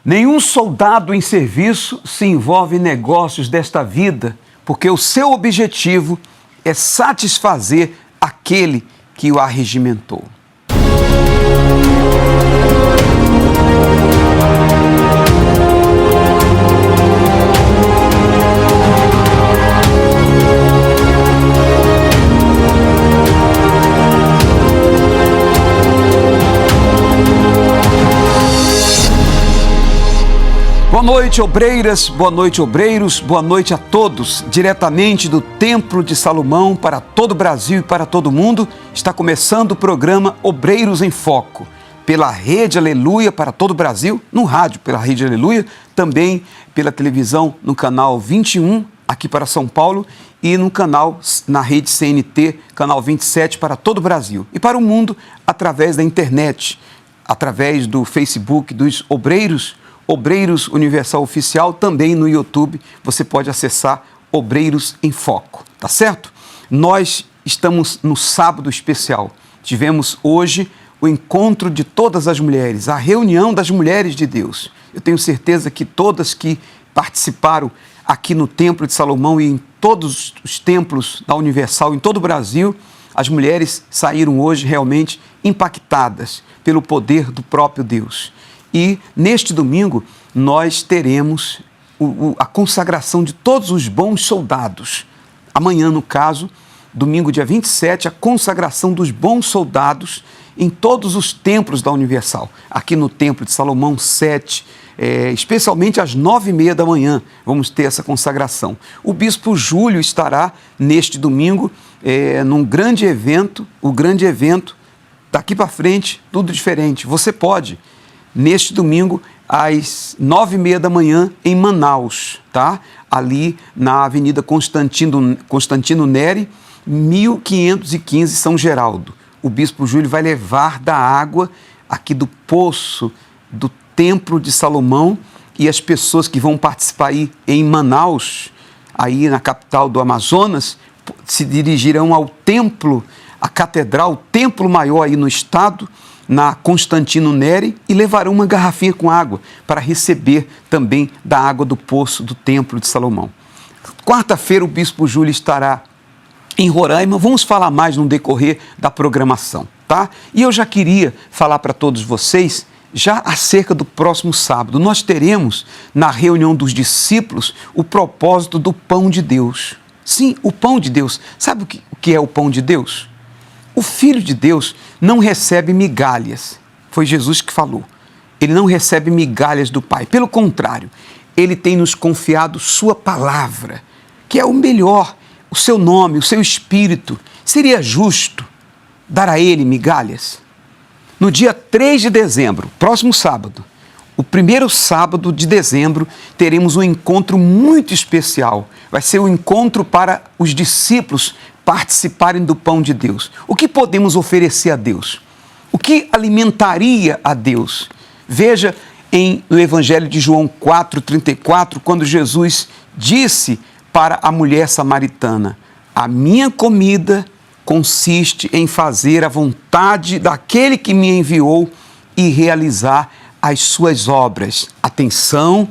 Nenhum soldado em serviço se envolve em negócios desta vida, porque o seu objetivo é satisfazer aquele que o arregimentou. Boa noite, obreiras, boa noite, obreiros, boa noite a todos. Diretamente do Templo de Salomão para todo o Brasil e para todo o mundo, está começando o programa Obreiros em Foco, pela Rede Aleluia para todo o Brasil, no rádio pela Rede Aleluia, também pela televisão no canal 21, aqui para São Paulo, e no canal, na rede CNT, canal 27 para todo o Brasil. E para o mundo, através da internet, através do Facebook dos Obreiros Universal Oficial, também no YouTube, você pode acessar Obreiros em Foco, tá certo? Nós estamos no sábado especial. Tivemos hoje o encontro de todas as mulheres, a reunião das mulheres de Deus. Eu tenho certeza que todas que participaram aqui no Templo de Salomão e em todos os templos da Universal, em todo o Brasil, as mulheres saíram hoje realmente impactadas pelo poder do próprio Deus. E neste domingo nós teremos a consagração de todos os bons soldados. Amanhã, no caso, domingo dia 27, a consagração dos bons soldados em todos os templos da Universal. Aqui no Templo de Salomão 7, especialmente às 9h30 da manhã, vamos ter essa consagração. O Bispo Júlio estará neste domingo num grande evento, o grande evento, daqui para frente, tudo diferente. Você pode, neste domingo, às 9h30 da manhã, em Manaus, tá? Ali na Avenida Constantino Neri, 1515, São Geraldo. O Bispo Júlio vai levar da água aqui do poço do Templo de Salomão, e as pessoas que vão participar aí em Manaus, aí na capital do Amazonas, se dirigirão ao templo, a catedral, o templo maior aí no estado, na Constantino Neri, e levarão uma garrafinha com água para receber também da água do poço do Templo de Salomão. Quarta-feira o Bispo Júlio estará em Roraima. Vamos falar mais no decorrer da programação, tá? E eu já queria falar para todos vocês já acerca do próximo sábado. Nós teremos na reunião dos discípulos o propósito do pão de Deus. Sim, o pão de Deus. Sabe o que é o pão de Deus? O Filho de Deus não recebe migalhas. Foi Jesus que falou. Ele não recebe migalhas do Pai. Pelo contrário, Ele tem nos confiado sua palavra, que é o melhor, o seu nome, o seu Espírito. Seria justo dar a Ele migalhas? No dia 3 de dezembro, próximo sábado, o primeiro sábado de dezembro, teremos um encontro muito especial. Vai ser um encontro para os discípulos participarem do pão de Deus. O que podemos oferecer a Deus? O que alimentaria a Deus? Veja no Evangelho de João 4,34, quando Jesus disse para a mulher samaritana: a minha comida consiste em fazer a vontade daquele que me enviou e realizar as suas obras. Atenção,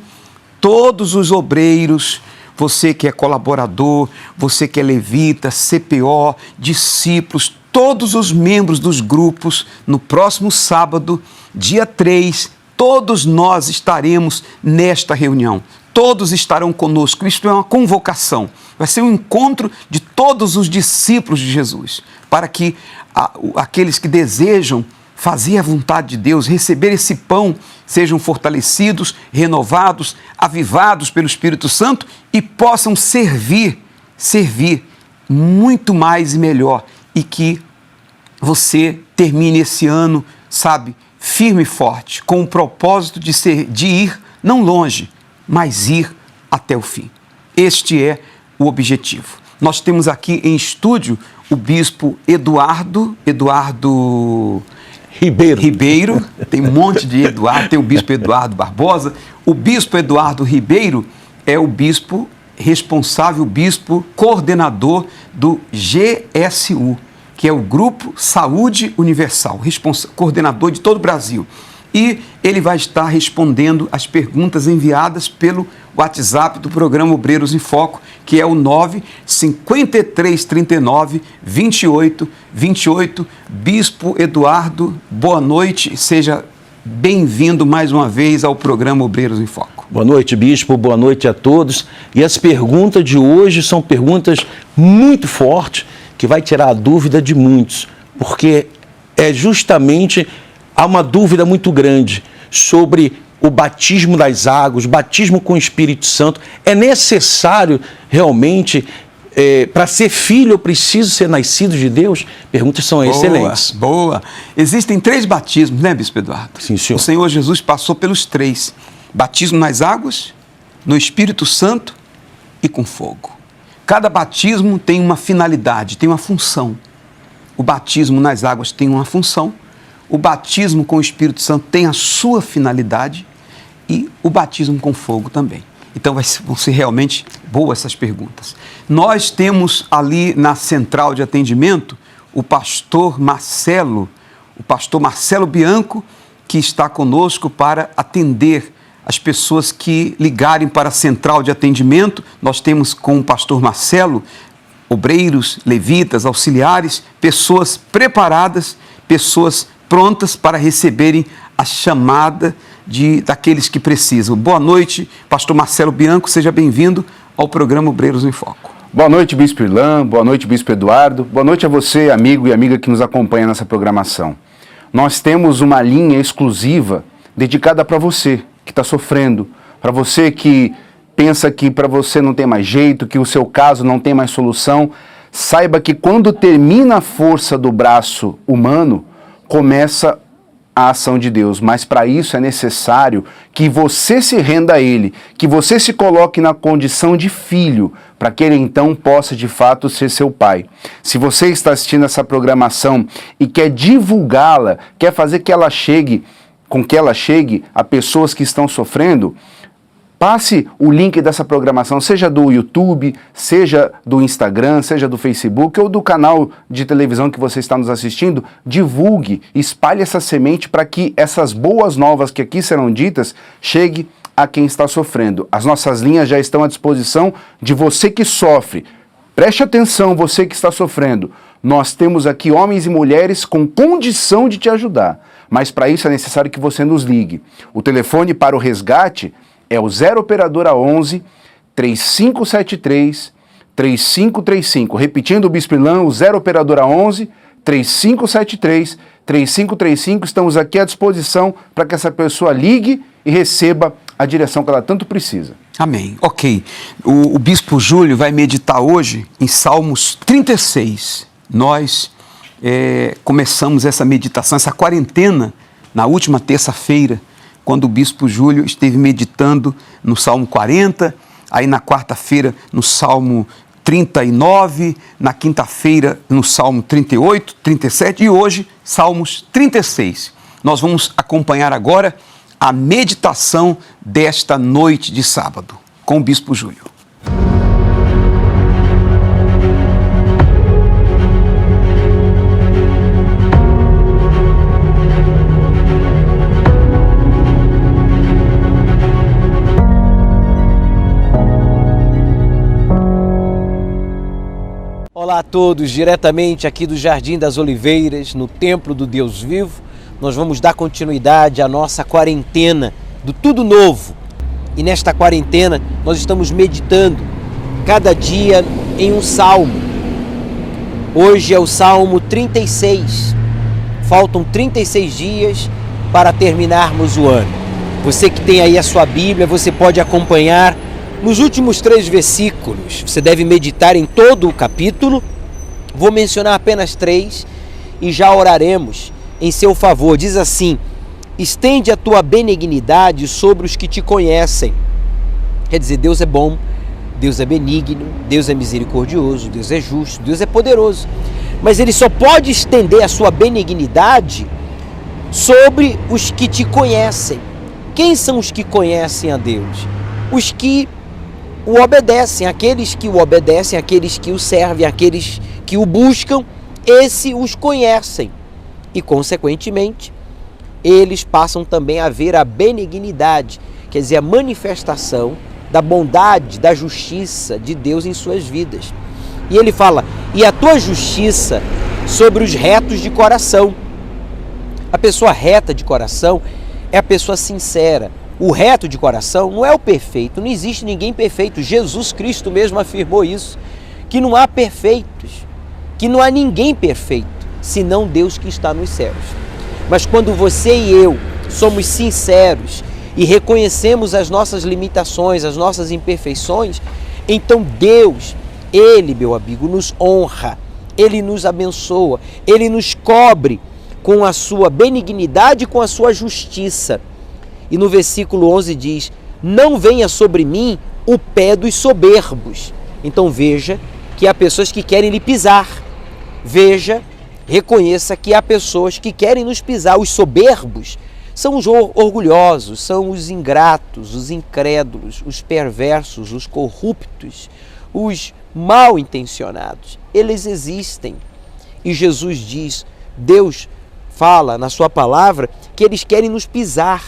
todos os obreiros, você que é colaborador, você que é levita, CPO, discípulos, todos os membros dos grupos, no próximo sábado, dia 3, todos nós estaremos nesta reunião. Todos estarão conosco. Isto é uma convocação. Vai ser um encontro de todos os discípulos de Jesus, para que aqueles que desejam fazer a vontade de Deus, receber esse pão, sejam fortalecidos, renovados, avivados pelo Espírito Santo e possam servir muito mais e melhor, e que você termine esse ano, sabe, firme e forte, com o propósito de ir não longe, mas ir até o fim. Este é o objetivo. Nós temos aqui em estúdio o Bispo Eduardo Ribeiro, tem um monte de Eduardo, tem o Bispo Eduardo Barbosa. O Bispo Eduardo Ribeiro é o bispo responsável, o bispo coordenador do GSU, que é o Grupo Saúde Universal, coordenador de todo o Brasil. e ele vai estar respondendo as perguntas enviadas pelo WhatsApp do programa Obreiros em Foco, que é o 95339-2828. Bispo Eduardo, boa noite, seja bem-vindo mais uma vez ao programa Obreiros em Foco. Boa noite, Bispo, boa noite a todos. E as perguntas de hoje são perguntas muito fortes, que vai tirar a dúvida de muitos, porque é justamente há uma dúvida muito grande sobre o batismo das águas, o batismo com o Espírito Santo. É necessário realmente, para ser filho, eu preciso ser nascido de Deus? Perguntas são excelentes. Boa. Existem 3 batismos, né, Bispo Eduardo? Sim, senhor. O Senhor Jesus passou pelos 3. Batismo nas águas, no Espírito Santo e com fogo. Cada batismo tem uma finalidade, tem uma função. O batismo nas águas tem uma função, o batismo com o Espírito Santo tem a sua finalidade e o batismo com fogo também. Então vão ser realmente boas essas perguntas. Nós temos ali na central de atendimento o pastor Marcelo Bianco, que está conosco para atender as pessoas que ligarem para a central de atendimento. Nós temos com o pastor Marcelo obreiros, levitas, auxiliares, pessoas preparadas, pessoas prontas para receberem a chamada daqueles que precisam. Boa noite, pastor Marcelo Bianco, seja bem-vindo ao programa Obreiros em Foco. Boa noite, Bispo Irlan, boa noite, Bispo Eduardo, boa noite a você, amigo e amiga que nos acompanha nessa programação. Nós temos uma linha exclusiva dedicada para você que está sofrendo, para você que pensa que para você não tem mais jeito, que o seu caso não tem mais solução. Saiba que quando termina a força do braço humano, começa a ação de Deus, mas para isso é necessário que você se renda a Ele, que você se coloque na condição de filho, para que Ele então possa de fato ser seu pai. Se você está assistindo essa programação e quer divulgá-la, quer fazer que ela chegue a pessoas que estão sofrendo, passe o link dessa programação, seja do YouTube, seja do Instagram, seja do Facebook ou do canal de televisão que você está nos assistindo. Divulgue, espalhe essa semente para que essas boas novas que aqui serão ditas chegue a quem está sofrendo. As nossas linhas já estão à disposição de você que sofre. Preste atenção, você que está sofrendo. Nós temos aqui homens e mulheres com condição de te ajudar, mas para isso é necessário que você nos ligue. O telefone para o resgate é o 0 operadora 11 3573 3535. Repetindo, o Bispo Irlan, o 0 operadora 11 3573 3535. Estamos aqui à disposição para que essa pessoa ligue e receba a direção que ela tanto precisa. Amém. Ok. O Bispo Júlio vai meditar hoje em Salmos 36. Nós começamos essa meditação, essa quarentena, na última terça-feira, quando o Bispo Júlio esteve meditando no Salmo 40, aí na quarta-feira no Salmo 39, na quinta-feira no Salmo 38, 37 e hoje Salmos 36. Nós vamos acompanhar agora a meditação desta noite de sábado com o Bispo Júlio. Olá a todos, diretamente aqui do Jardim das Oliveiras, no Templo do Deus Vivo. Nós vamos dar continuidade à nossa quarentena do Tudo Novo. E nesta quarentena nós estamos meditando cada dia em um salmo. Hoje é o Salmo 36. Faltam 36 dias para terminarmos o ano. Você que tem aí a sua Bíblia, você pode acompanhar nos últimos 3 versículos. Você deve meditar em todo o capítulo. Vou mencionar apenas 3 e já oraremos em seu favor. Diz assim: estende a tua benignidade sobre os que te conhecem. Quer dizer, Deus é bom, Deus é benigno, Deus é misericordioso, Deus é justo, Deus é poderoso. Mas Ele só pode estender a sua benignidade sobre os que te conhecem. Quem são os que conhecem a Deus? Os que o obedecem, aqueles que o obedecem, aqueles que o servem, aqueles que o buscam, esse os conhecem. E, consequentemente, eles passam também a ver a benignidade, quer dizer, a manifestação da bondade, da justiça de Deus em suas vidas. E ele fala, e a tua justiça sobre os retos de coração. A pessoa reta de coração é a pessoa sincera. O reto de coração não é o perfeito, não existe ninguém perfeito. Jesus Cristo mesmo afirmou isso, que não há perfeitos, que não há ninguém perfeito, senão Deus que está nos céus. Mas quando você e eu somos sinceros e reconhecemos as nossas limitações, as nossas imperfeições, então Deus, Ele, meu amigo, nos honra, Ele nos abençoa, Ele nos cobre com a sua benignidade e com a sua justiça. E no versículo 11 diz, não venha sobre mim o pé dos soberbos. Então veja que há pessoas que querem lhe pisar. Veja, reconheça que há pessoas que querem nos pisar. Os soberbos são os orgulhosos, são os ingratos, os incrédulos, os perversos, os corruptos, os mal intencionados. Eles existem. E Jesus diz, Deus fala na sua palavra que eles querem nos pisar.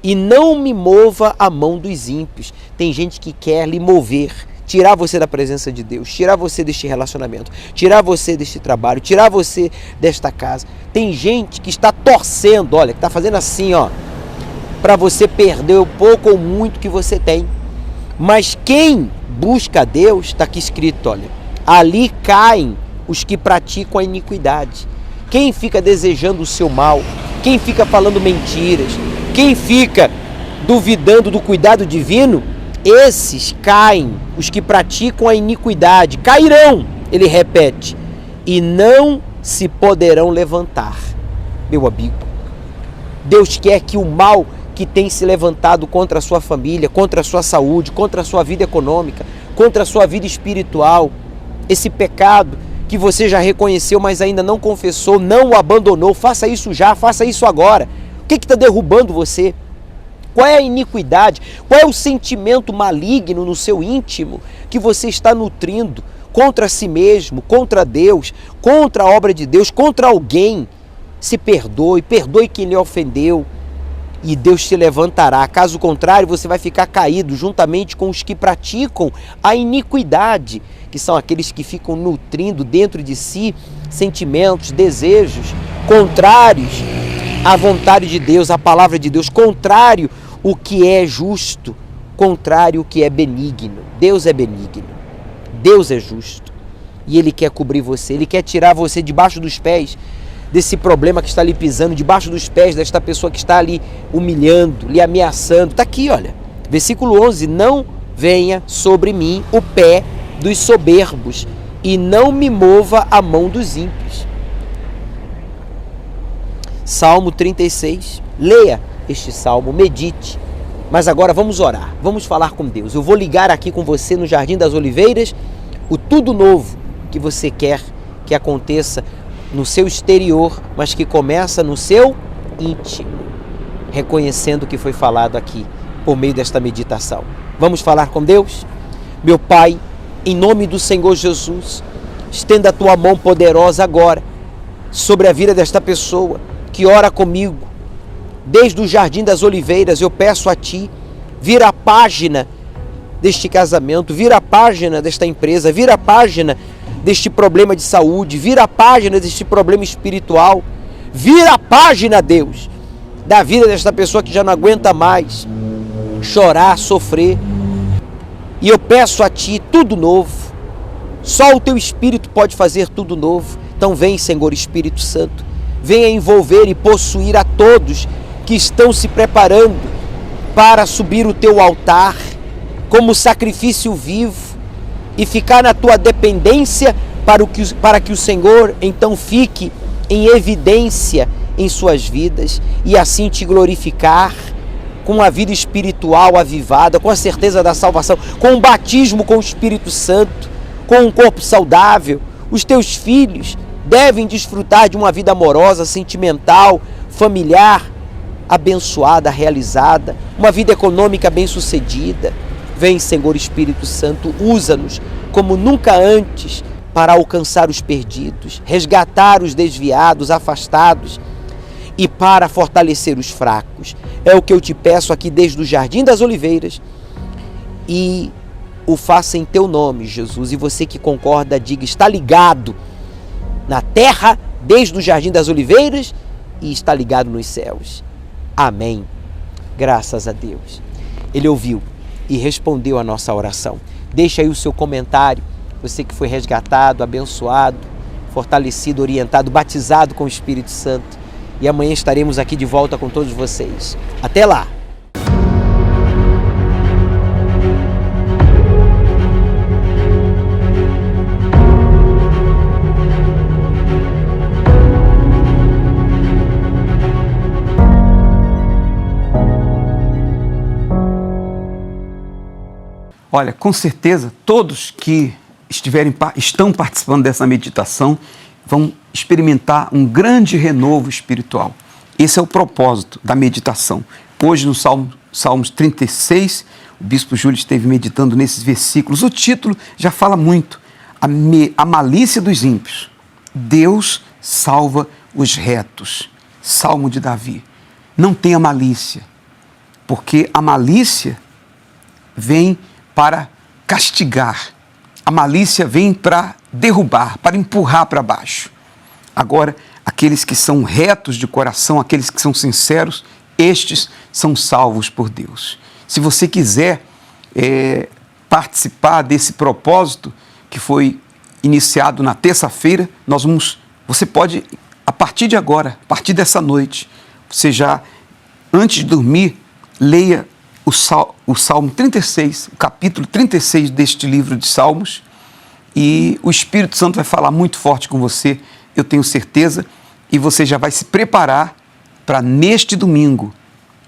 E não me mova a mão dos ímpios. Tem gente que quer lhe mover, tirar você da presença de Deus, tirar você deste relacionamento, tirar você deste trabalho, tirar você desta casa. Tem gente que está torcendo, olha, que está fazendo assim, ó, para você perder o pouco ou muito que você tem. Mas quem busca a Deus, está aqui escrito, olha, ali caem os que praticam a iniquidade. Quem fica desejando o seu mal, quem fica falando mentiras, quem fica duvidando do cuidado divino, esses caem, os que praticam a iniquidade, cairão, ele repete, e não se poderão levantar. Meu amigo, Deus quer que o mal que tem se levantado contra a sua família, contra a sua saúde, contra a sua vida econômica, contra a sua vida espiritual, esse pecado que você já reconheceu, mas ainda não confessou, não o abandonou, faça isso já, faça isso agora. O que está derrubando você? Qual é a iniquidade? Qual é o sentimento maligno no seu íntimo que você está nutrindo contra si mesmo, contra Deus, contra a obra de Deus, contra alguém? Se perdoe, perdoe quem lhe ofendeu e Deus te levantará. Caso contrário, você vai ficar caído juntamente com os que praticam a iniquidade, que são aqueles que ficam nutrindo dentro de si sentimentos, desejos contrários à vontade de Deus, à palavra de Deus, contrário o que é justo, contrário o que é benigno. Deus é benigno, Deus é justo e Ele quer cobrir você, Ele quer tirar você debaixo dos pés desse problema que está lhe pisando, debaixo dos pés desta pessoa que está ali humilhando, lhe ameaçando. Está aqui, olha, versículo 11, não venha sobre mim o pé dos soberbos e não me mova a mão dos ímpios. Salmo 36, leia este salmo, medite. Mas agora vamos orar, vamos falar com Deus. Eu vou ligar aqui com você no Jardim das Oliveiras o tudo novo que você quer que aconteça no seu exterior, mas que começa no seu íntimo, reconhecendo o que foi falado aqui por meio desta meditação. Vamos falar com Deus? Meu Pai, em nome do Senhor Jesus, estenda a tua mão poderosa agora sobre a vida desta pessoa que ora comigo. Desde o Jardim das Oliveiras eu peço a Ti, vira a página deste casamento, vira a página desta empresa, vira a página deste problema de saúde, vira a página deste problema espiritual, vira a página, Deus, da vida desta pessoa que já não aguenta mais chorar, sofrer. E eu peço a Ti tudo novo. Só o Teu Espírito pode fazer tudo novo. Então vem, Senhor Espírito Santo, venha envolver e possuir a todos que estão se preparando para subir o Teu altar como sacrifício vivo e ficar na Tua dependência para que o Senhor então fique em evidência em suas vidas e assim Te glorificar com a vida espiritual avivada, com a certeza da salvação, com o batismo com o Espírito Santo, com um corpo saudável. Os Teus filhos devem desfrutar de uma vida amorosa, sentimental, familiar, abençoada, realizada, uma vida econômica bem-sucedida. Vem, Senhor Espírito Santo, usa-nos como nunca antes para alcançar os perdidos, resgatar os desviados, afastados e para fortalecer os fracos. É o que eu te peço aqui desde o Jardim das Oliveiras, e o faça em teu nome, Jesus. E você que concorda, diga: está ligado na terra desde o Jardim das Oliveiras e está ligado nos céus. Amém. Graças a Deus. Ele ouviu e respondeu a nossa oração. Deixa aí o seu comentário, você que foi resgatado, abençoado, fortalecido, orientado, batizado com o Espírito Santo. E amanhã estaremos aqui de volta com todos vocês. Até lá! Olha, com certeza, todos que estão participando dessa meditação vão experimentar um grande renovo espiritual. Esse é o propósito da meditação. Hoje, no Salmos 36, o Bispo Júlio esteve meditando nesses versículos. O título já fala muito. A malícia dos ímpios. Deus salva os retos. Salmo de Davi. Não tenha malícia, porque a malícia vem para castigar. A malícia vem para derrubar, para empurrar para baixo. Agora, aqueles que são retos de coração, aqueles que são sinceros, estes são salvos por Deus. Se você quiser participar desse propósito que foi iniciado na terça-feira, você pode, a partir de agora, a partir dessa noite, você já, antes de dormir, leia o Salmo 36, o capítulo 36 deste livro de Salmos, e o Espírito Santo vai falar muito forte com você, eu tenho certeza, e você já vai se preparar para, neste domingo,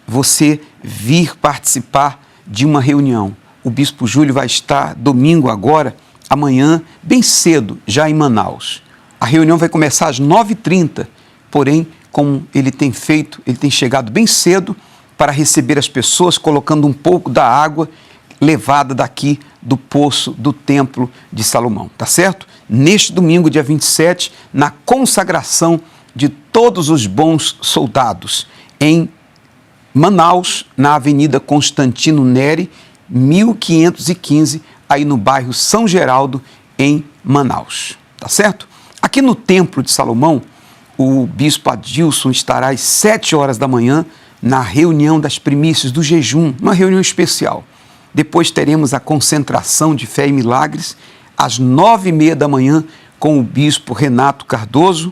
você vir participar de uma reunião. O Bispo Júlio vai estar domingo agora, amanhã, bem cedo, já em Manaus. A reunião vai começar às 9h30, porém, como ele tem feito, ele tem chegado bem cedo para receber as pessoas, colocando um pouco da água levada daqui do poço do Templo de Salomão, tá certo? Neste domingo, dia 27, na consagração de todos os bons soldados, em Manaus, na Avenida Constantino Neri, 1515, aí no bairro São Geraldo, em Manaus, tá certo? Aqui no Templo de Salomão, o Bispo Adilson estará às 7 horas da manhã, na reunião das primícias do jejum, uma reunião especial. Depois teremos a concentração de fé e milagres, às 9h30 da manhã, com o Bispo Renato Cardoso,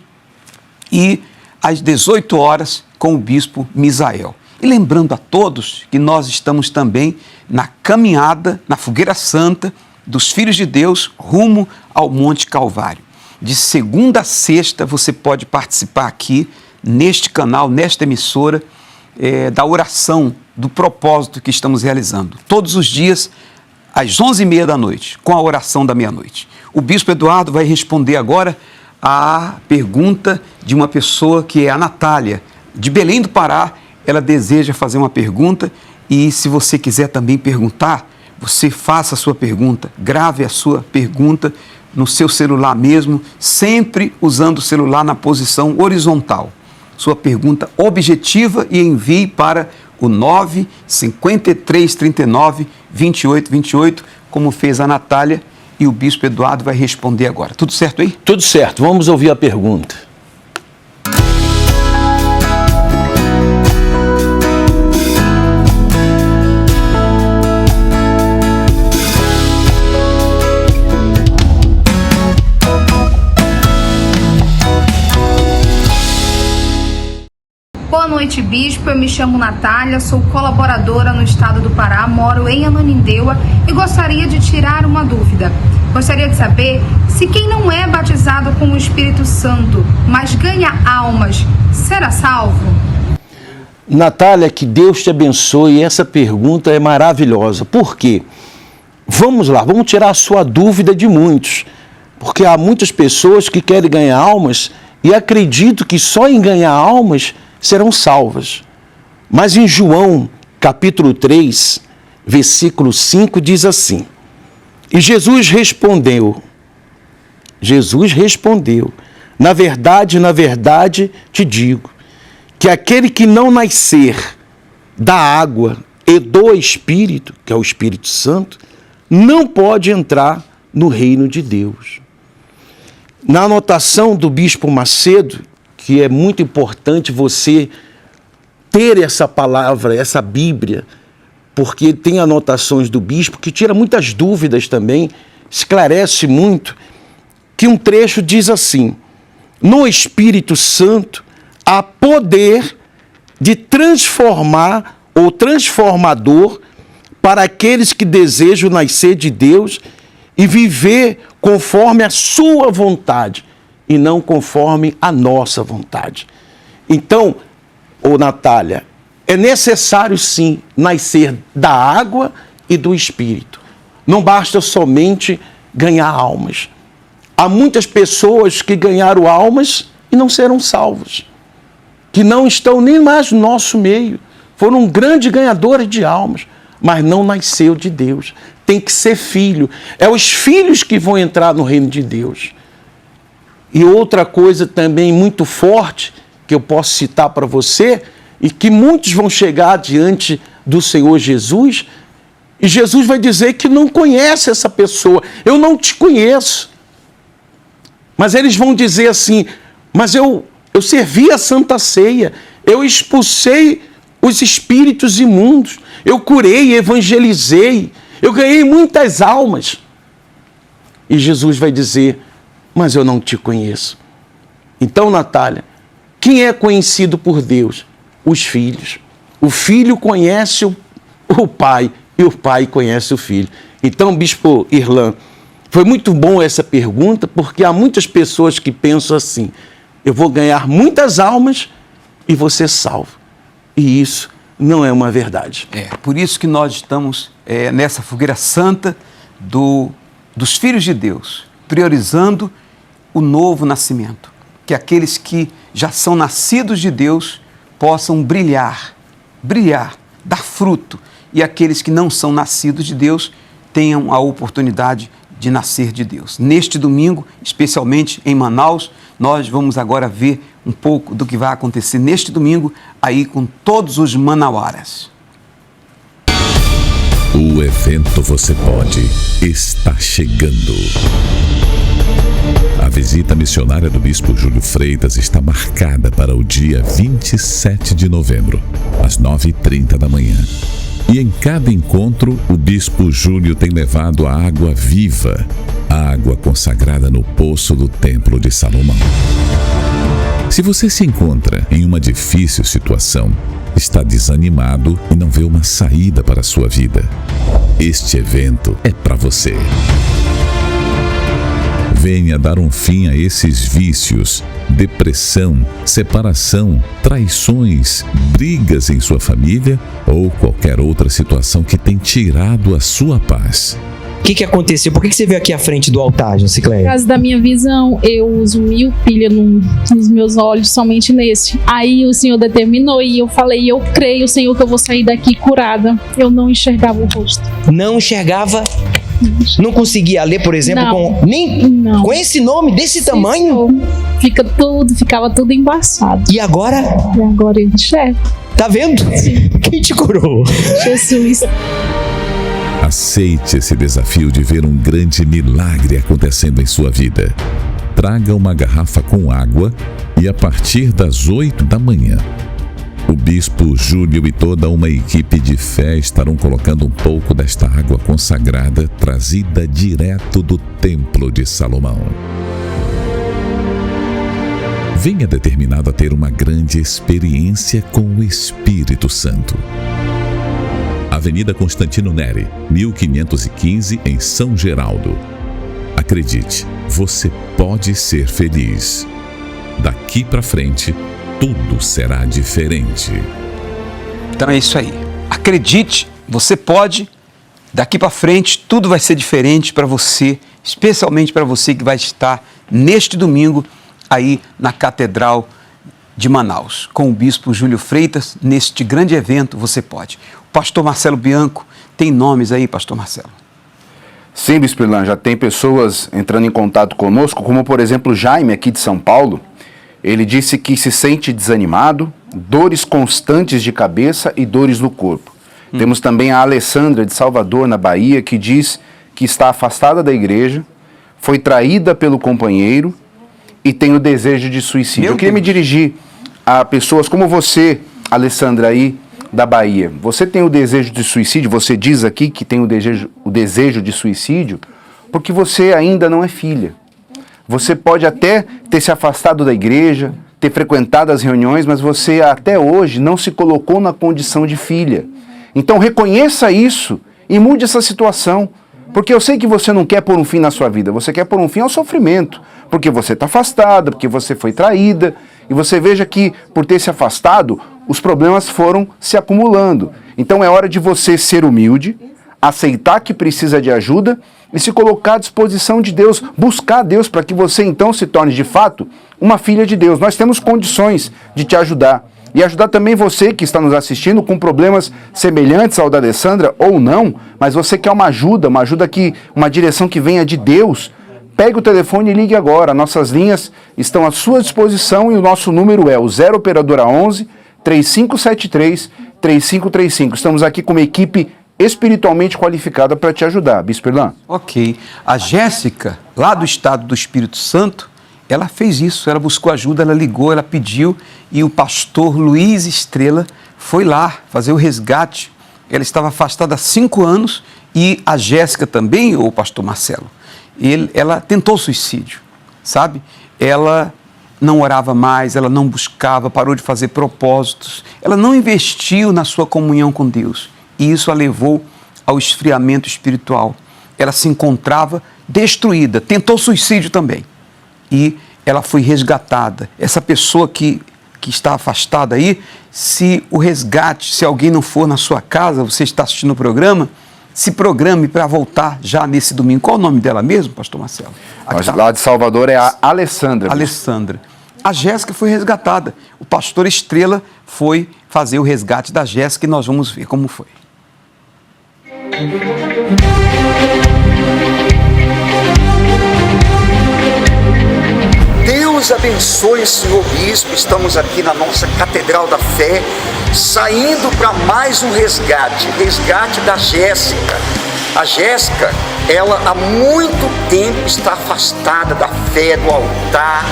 e às 18 horas com o Bispo Misael. E lembrando a todos que nós estamos também na caminhada, na fogueira santa dos Filhos de Deus, rumo ao Monte Calvário. De segunda a sexta você pode participar aqui, neste canal, nesta emissora, da oração, do propósito que estamos realizando. Todos os dias, às 11h30 da noite, com a oração da meia-noite. O Bispo Eduardo vai responder agora a pergunta de uma pessoa que é a Natália, de Belém do Pará. Ela deseja fazer uma pergunta e, se você quiser também perguntar, você faça a sua pergunta, grave a sua pergunta no seu celular mesmo, sempre usando o celular na posição horizontal. Sua pergunta objetiva e envie para o 953392828, como fez a Natália, e o Bispo Eduardo vai responder agora. Tudo certo aí? Tudo certo. Vamos ouvir a pergunta. Boa noite, Bispo. Eu me chamo Natália, sou colaboradora no estado do Pará, moro em Ananindeua e gostaria de tirar uma dúvida. Gostaria de saber se quem não é batizado com o Espírito Santo, mas ganha almas, será salvo? Natália, que Deus te abençoe. Essa pergunta é maravilhosa. Por quê? Vamos lá, vamos tirar a sua dúvida de muitos. Porque há muitas pessoas que querem ganhar almas e acreditam que só em ganhar almas serão salvas. Mas em João, capítulo 3, versículo 5, diz assim: E Jesus respondeu, na verdade te digo, que aquele que não nascer da água e do Espírito, que é o Espírito Santo, não pode entrar no reino de Deus. Na anotação do Bispo Macedo, que é muito importante você ter essa palavra, essa Bíblia, porque tem anotações do bispo que tira muitas dúvidas também, esclarece muito, que um trecho diz assim: no Espírito Santo há poder de transformar ou transformador para aqueles que desejam nascer de Deus e viver conforme a sua vontade e não conforme a nossa vontade. Então, ô Natália, é necessário sim nascer da água e do Espírito. Não basta somente ganhar almas. Há muitas pessoas que ganharam almas e não serão salvos, que não estão nem mais no nosso meio. Foram grandes ganhadores de almas, mas não nasceu de Deus. Tem que ser filho. É os filhos que vão entrar no reino de Deus. E outra coisa também muito forte, que eu posso citar para você, e que muitos vão chegar diante do Senhor Jesus, e Jesus vai dizer que não conhece essa pessoa. Eu não te conheço. Mas eles vão dizer assim: mas eu servi a Santa Ceia, eu expulsei os espíritos imundos, eu curei, evangelizei, eu ganhei muitas almas. E Jesus vai dizer: mas eu não te conheço. Então, Natália, quem é conhecido por Deus? Os filhos. O filho conhece o pai e o pai conhece o filho. Então, Bispo Irlan, foi muito bom essa pergunta, porque há muitas pessoas que pensam assim: eu vou ganhar muitas almas e vou ser salvo. E isso não é uma verdade. Por isso que nós estamos nessa fogueira santa dos filhos de Deus, priorizando o novo nascimento. Que aqueles que já são nascidos de Deus possam brilhar, dar fruto. E aqueles que não são nascidos de Deus tenham a oportunidade de nascer de Deus. Neste domingo, especialmente em Manaus, nós vamos agora ver um pouco do que vai acontecer neste domingo aí com todos os manauaras. O evento Você Pode está chegando. A visita missionária do Bispo Júlio Freitas está marcada para o dia 27 de novembro, às 9h30 da manhã. E em cada encontro, o Bispo Júlio tem levado a água viva, a água consagrada no poço do Templo de Salomão. Se você se encontra em uma difícil situação, está desanimado e não vê uma saída para a sua vida, este evento é para você. Venha dar um fim a esses vícios, depressão, separação, traições, brigas em sua família ou qualquer outra situação que tem tirado a sua paz. O que aconteceu? Por que você veio aqui à frente do altar, Jacicleia? Por causa da minha visão, eu uso miopia nos meus olhos, somente nesse. Aí o Senhor determinou e eu falei: eu creio, Senhor, que eu vou sair daqui curada. Eu não enxergava o rosto. Não enxergava? Não conseguia ler, por exemplo, com esse nome desse tamanho? Ficava tudo embaçado. E agora? E agora eu enxergo. Tá vendo? Sim. Quem te curou? Jesus. Aceite esse desafio de ver um grande milagre acontecendo em sua vida. Traga uma garrafa com água e a partir das 8 da manhã, o Bispo Júlio e toda uma equipe de fé estarão colocando um pouco desta água consagrada trazida direto do Templo de Salomão. Venha determinado a ter uma grande experiência com o Espírito Santo. Avenida Constantino Neri, 1515, em São Geraldo. Acredite, você pode ser feliz. Daqui para frente, tudo será diferente. Então é isso aí. Acredite, você pode. Daqui para frente, tudo vai ser diferente para você, especialmente para você que vai estar neste domingo aí na Catedral de Manaus, com o Bispo Júlio Freitas, neste grande evento Você Pode. O pastor Marcelo Bianco tem nomes aí, pastor Marcelo? Sim, Bispo Irlan, já tem pessoas entrando em contato conosco, como por exemplo Jaime, aqui de São Paulo. Ele disse que se sente desanimado, dores constantes de cabeça e dores no corpo. Temos também a Alessandra de Salvador, na Bahia, que diz que está afastada da igreja, foi traída pelo companheiro e tem o desejo de suicídio. Eu queria me dirigir a pessoas como você, Alessandra, aí da Bahia. Você tem o desejo de suicídio, você diz aqui que tem o desejo de suicídio, porque você ainda não é filha. Você pode até ter se afastado da igreja, ter frequentado as reuniões, mas você até hoje não se colocou na condição de filha. Então reconheça isso e mude essa situação. Porque eu sei que você não quer pôr um fim na sua vida, você quer pôr um fim ao sofrimento. Porque você está afastada, porque você foi traída. E você veja que, por ter se afastado, os problemas foram se acumulando. Então é hora de você ser humilde, aceitar que precisa de ajuda e se colocar à disposição de Deus, buscar Deus para que você então se torne de fato uma filha de Deus. Nós temos condições de te ajudar. E ajudar também você que está nos assistindo com problemas semelhantes ao da Alessandra ou não, mas você quer uma ajuda uma direção que venha de Deus. Pegue o telefone e ligue agora. Nossas linhas estão à sua disposição e o nosso número é o 0 operadora 11 3573 3535. Estamos aqui com uma equipe espiritualmente qualificada para te ajudar. Bispo Erlan. Ok. A Jéssica, lá do estado do Espírito Santo, ela fez isso, ela buscou ajuda, ela ligou, ela pediu e o pastor Luiz Estrela foi lá fazer o resgate. Ela estava afastada há 5 anos e a Jéssica também, ou o pastor Marcelo, ela tentou suicídio, sabe? Ela não orava mais, ela não buscava, parou de fazer propósitos, ela não investiu na sua comunhão com Deus e isso a levou ao esfriamento espiritual. Ela se encontrava destruída, tentou suicídio também. E ela foi resgatada. Essa pessoa que está afastada aí, se o resgate, se alguém não for na sua casa, você está assistindo o programa, se programe para voltar já nesse domingo. Qual o nome dela mesmo, pastor Marcelo? Lá de Salvador é a Alessandra. Alessandra. A Jéssica foi resgatada. O pastor Estrela foi fazer o resgate da Jéssica e nós vamos ver como foi. Deus abençoe o senhor bispo, estamos aqui na nossa Catedral da Fé, saindo para mais um resgate da Jéssica. A Jéssica, ela há muito tempo está afastada da fé, do altar,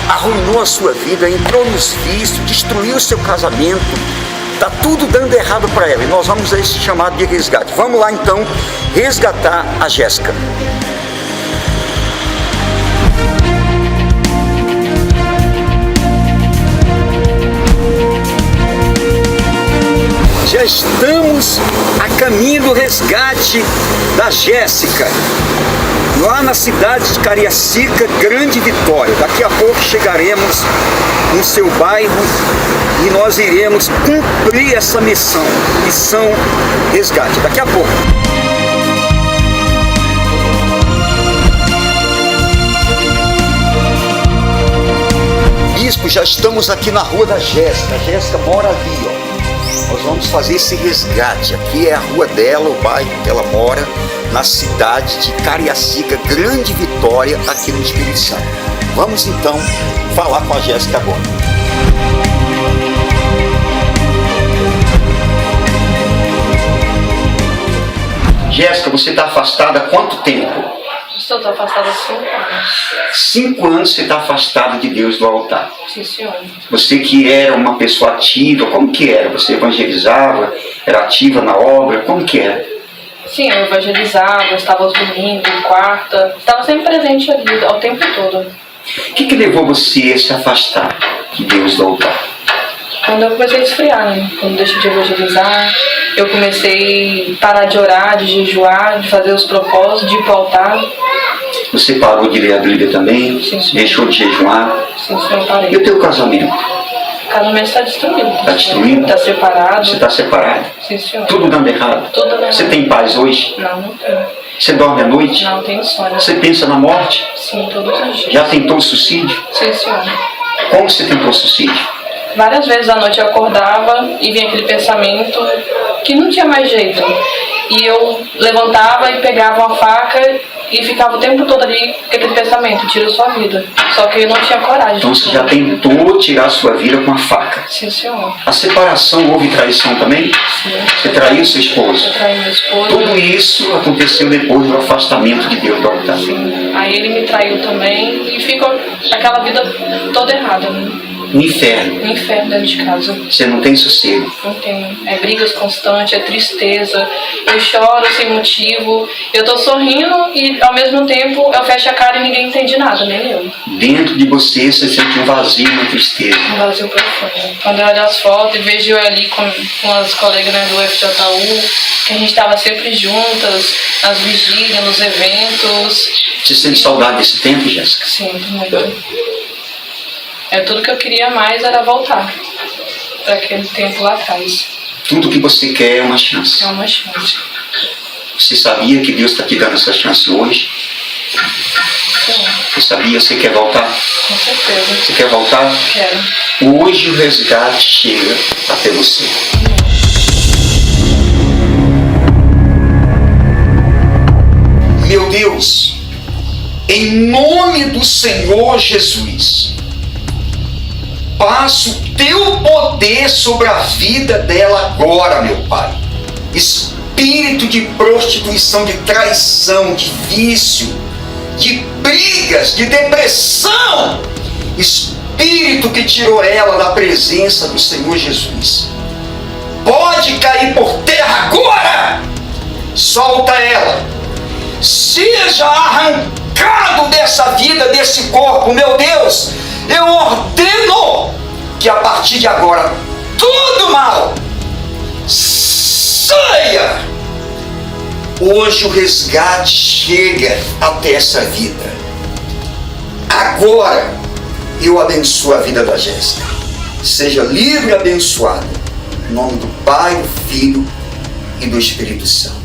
arruinou a sua vida, entrou nos vícios, destruiu o seu casamento, está tudo dando errado para ela e nós vamos a esse chamado de resgate. Vamos lá então resgatar a Jéssica. Já estamos a caminho do resgate da Jéssica, lá na cidade de Cariacica, Grande Vitória. Daqui a pouco chegaremos no seu bairro e nós iremos cumprir essa missão resgate. Daqui a pouco. Bispo, já estamos aqui na rua da Jéssica. A Jéssica mora ali, ó. Nós vamos fazer esse resgate. Aqui é a rua dela, o bairro que ela mora, na cidade de Cariacica, Grande Vitória, aqui no Espírito Santo. Vamos então falar com a Jéssica agora. Jéssica, você está afastada há quanto tempo? Estou afastada há 5 anos. 5 anos você está afastada de Deus do altar. Sim, senhor. Você que era uma pessoa ativa, como que era? Você evangelizava, era ativa na obra, como que era? Sim, eu evangelizava, eu estava aos domingos, quarta, estava sempre presente ali, ao tempo todo. O que levou você a se afastar de Deus do altar? Quando eu comecei a esfriar, né? Quando eu deixei de evangelizar, eu comecei a parar de orar, de jejuar, de fazer os propósitos, de ir para o altar. Você parou de ler a Bíblia também? Sim, senhor. Deixou de jejuar? Sim, senhor, parei. E o teu casamento? O casamento está destruído. Está destruído? Está separado. Você está separado? Sim, senhor. Tudo dando errado? Tudo dando errado. Você tem paz hoje? Não, não tenho. Você dorme à noite? Não, tenho sono. Você pensa na morte? Sim, todos os dias. Já tentou suicídio? Sim, senhor. Como você tentou suicídio? Várias vezes à noite eu acordava e vinha aquele pensamento que não tinha mais jeito. E eu levantava e pegava uma faca e ficava o tempo todo ali com aquele pensamento, tira sua vida. Só que eu não tinha coragem. Então você já tentou tirar sua vida com a faca? Sim, senhor. A separação, houve traição também? Sim. Você traiu seu esposo? Eu traí meu esposo. Tudo isso aconteceu depois do afastamento de Deus do altar. Sim. Aí ele me traiu também e ficou aquela vida toda errada, né? No inferno. No inferno dentro de casa. Você não tem sossego. Não tenho. É brigas constantes, é tristeza. Eu choro sem motivo. Eu tô sorrindo e ao mesmo tempo eu fecho a cara e ninguém entende nada, nem eu. Dentro de você sente um vazio, uma tristeza. Um vazio profundo. Quando eu olho as fotos e vejo eu ali com as colegas, né, do FJU, que a gente tava sempre juntas, nas vigílias, nos eventos. Você sente saudade desse tempo, Jéssica? Sinto muito. É tudo que eu queria mais era voltar para aquele tempo lá atrás. Tudo que você quer é uma chance. É uma chance. Você sabia que Deus está te dando essa chance hoje? Sim. Você sabia? Você quer voltar? Com certeza. Você quer voltar? Quero. Hoje o resgate chega até você. Meu Deus, em nome do Senhor Jesus, passa o teu poder sobre a vida dela agora, meu Pai. Espírito de prostituição, de traição, de vício, de brigas, de depressão. Espírito que tirou ela da presença do Senhor Jesus. Pode cair por terra agora. Solta ela. Seja arrancado dessa vida, desse corpo, meu Deus. Eu ordeno que a partir de agora tudo mal saia. Hoje o resgate chega até essa vida. Agora eu abençoo a vida da Jéssica. Seja livre e abençoada. Em nome do Pai, do Filho e do Espírito Santo.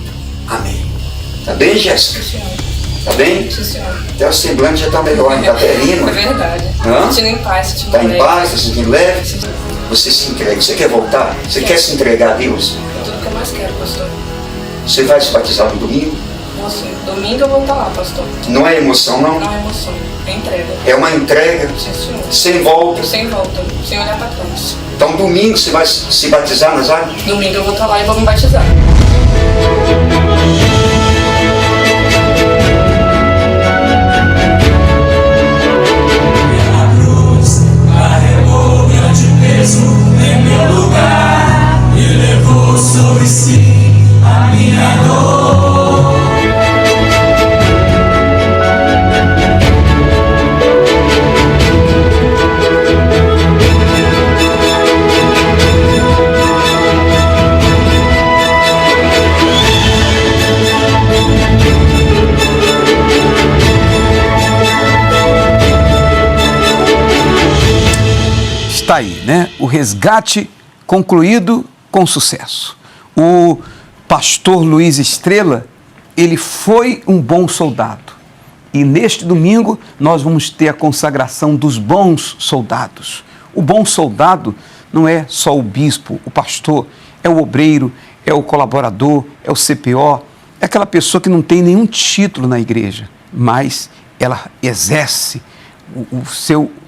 Amém. Tá bem, Jéssica? Tá bem? Sim, senhor. Até o semblante já está melhor, está até rindo. É verdade. Sentindo em paz, sentindo leve. Está em paz, está sentindo leve? Você se entrega. Você quer voltar? Você quer se entregar a Deus? É tudo que eu mais quero, pastor. Você vai se batizar no domingo? Não, sim. Domingo eu vou estar lá, pastor. Não é emoção, não? Não é emoção. É entrega. É uma entrega. Sim, senhor. Sem volta. Sem volta. Sem olhar para trás. Então domingo você vai se batizar nas águas? Domingo eu vou estar lá e vou me batizar. Em meu lugar e levou sobre si a minha dor. Está aí, né? O resgate concluído com sucesso. O pastor Luiz Estrela, ele foi um bom soldado. E neste domingo nós vamos ter a consagração dos bons soldados. O bom soldado não é só o bispo, o pastor, é o obreiro, é o colaborador, é o CPO, é aquela pessoa que não tem nenhum título na igreja, mas ela exerce o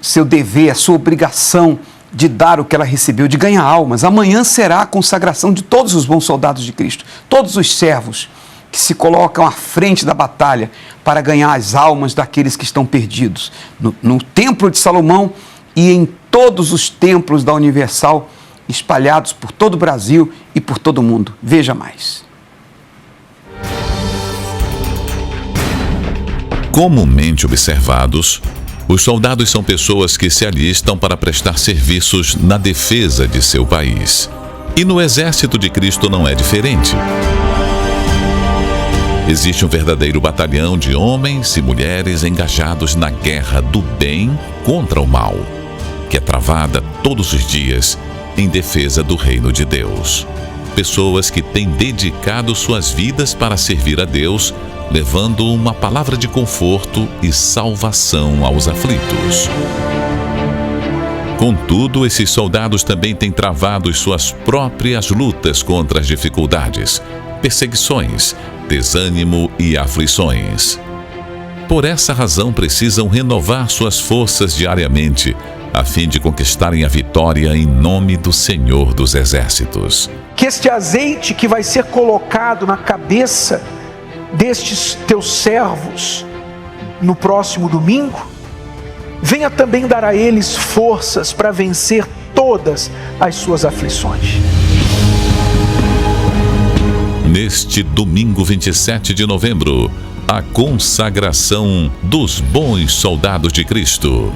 seu dever, a sua obrigação de dar o que ela recebeu, de ganhar almas. Amanhã será a consagração de todos os bons soldados de Cristo, todos os servos que se colocam à frente da batalha para ganhar as almas daqueles que estão perdidos. No Templo de Salomão e em todos os templos da Universal, espalhados por todo o Brasil e por todo o mundo. Veja mais. Comumente observados, os soldados são pessoas que se alistam para prestar serviços na defesa de seu país. E no Exército de Cristo não é diferente. Existe um verdadeiro batalhão de homens e mulheres engajados na guerra do bem contra o mal, que é travada todos os dias em defesa do reino de Deus. Pessoas que têm dedicado suas vidas para servir a Deus, levando uma palavra de conforto e salvação aos aflitos. Contudo, esses soldados também têm travado suas próprias lutas contra as dificuldades, perseguições, desânimo e aflições. Por essa razão precisam renovar suas forças diariamente, a fim de conquistarem a vitória em nome do Senhor dos Exércitos. Que este azeite que vai ser colocado na cabeça destes teus servos no próximo domingo, venha também dar a eles forças para vencer todas as suas aflições. Neste domingo 27 de novembro, a consagração dos bons soldados de Cristo.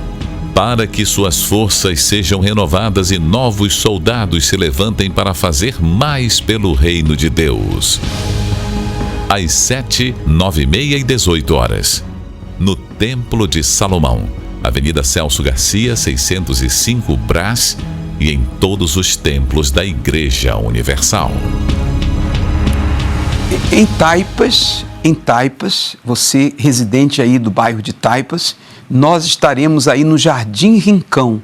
Para que suas forças sejam renovadas e novos soldados se levantem para fazer mais pelo reino de Deus. Às 7, 9h30 e 18 horas, no Templo de Salomão, Avenida Celso Garcia, 605 Brás, e em todos os templos da Igreja Universal. Em Taipas, você residente aí do bairro de Taipas, nós estaremos aí no Jardim Rincão,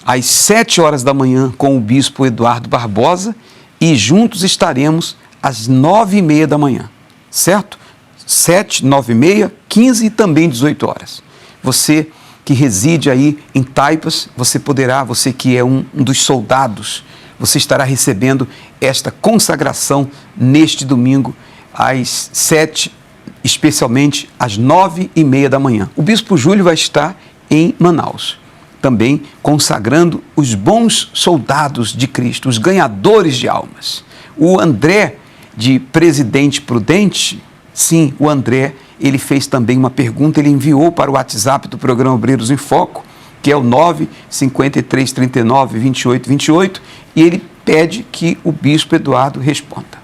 às 7 horas da manhã com o bispo Eduardo Barbosa, e juntos estaremos às 9h30 da manhã, certo? 7, 9h30, 15 e também 18 horas. Você que reside aí em Taipas, você que é um dos soldados, você estará recebendo esta consagração neste domingo, às 7, especialmente às 9h30 da manhã. O Bispo Júlio vai estar em Manaus, também consagrando os bons soldados de Cristo, os ganhadores de almas. O André, de Presidente Prudente, sim, o André, ele fez também uma pergunta, ele enviou para o WhatsApp do programa Obreiros em Foco, que é o 953392828, e ele pede que o Bispo Eduardo responda.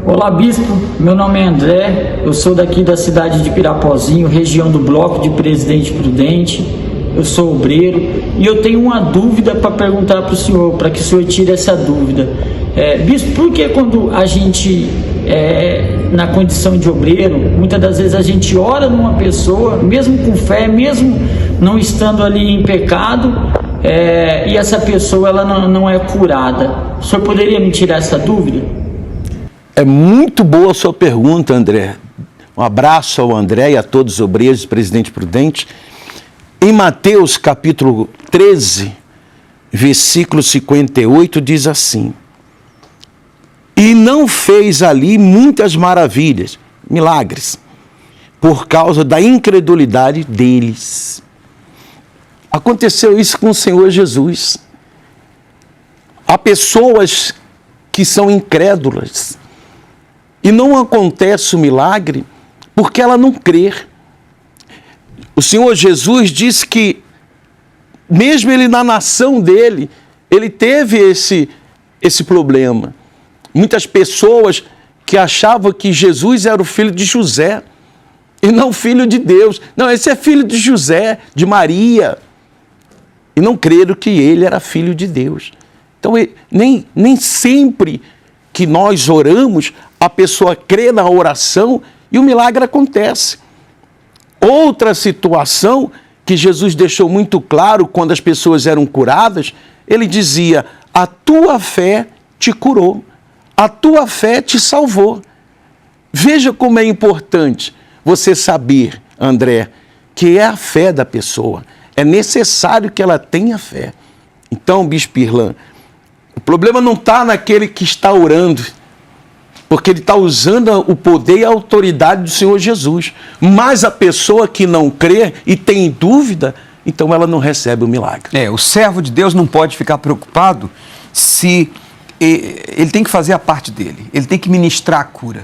Olá, Bispo, meu nome é André, eu sou daqui da cidade de Pirapozinho, região do bloco de Presidente Prudente, eu sou obreiro e eu tenho uma dúvida para perguntar para o senhor, para que o senhor tire essa dúvida. Bispo, por que quando a gente, na condição de obreiro, muitas das vezes a gente ora numa pessoa, mesmo com fé, mesmo não estando ali em pecado, e essa pessoa ela não é curada? O senhor poderia me tirar essa dúvida? É muito boa a sua pergunta, André. Um abraço ao André e a todos os obreiros de Presidente Prudente. Em Mateus capítulo 13, versículo 58, diz assim: e não fez ali muitas maravilhas, milagres, por causa da incredulidade deles. Aconteceu isso com o Senhor Jesus. Há pessoas que são incrédulas, e não acontece o milagre porque ela não crê. O Senhor Jesus disse que, mesmo ele na nação dele, ele teve esse problema. Muitas pessoas que achavam que Jesus era o filho de José e não filho de Deus. Não, esse é filho de José, de Maria. E não creram que ele era filho de Deus. Então, nem sempre que nós oramos, a pessoa crê na oração e o milagre acontece. Outra situação que Jesus deixou muito claro quando as pessoas eram curadas, ele dizia: a tua fé te curou, a tua fé te salvou. Veja como é importante você saber, André, que é a fé da pessoa. É necessário que ela tenha fé. Então, Bispo Irlan, o problema não está naquele que está orando, porque ele está usando o poder e a autoridade do Senhor Jesus. Mas a pessoa que não crê e tem dúvida, então ela não recebe o milagre. O servo de Deus não pode ficar preocupado se ele tem que fazer a parte dele, ele tem que ministrar a cura.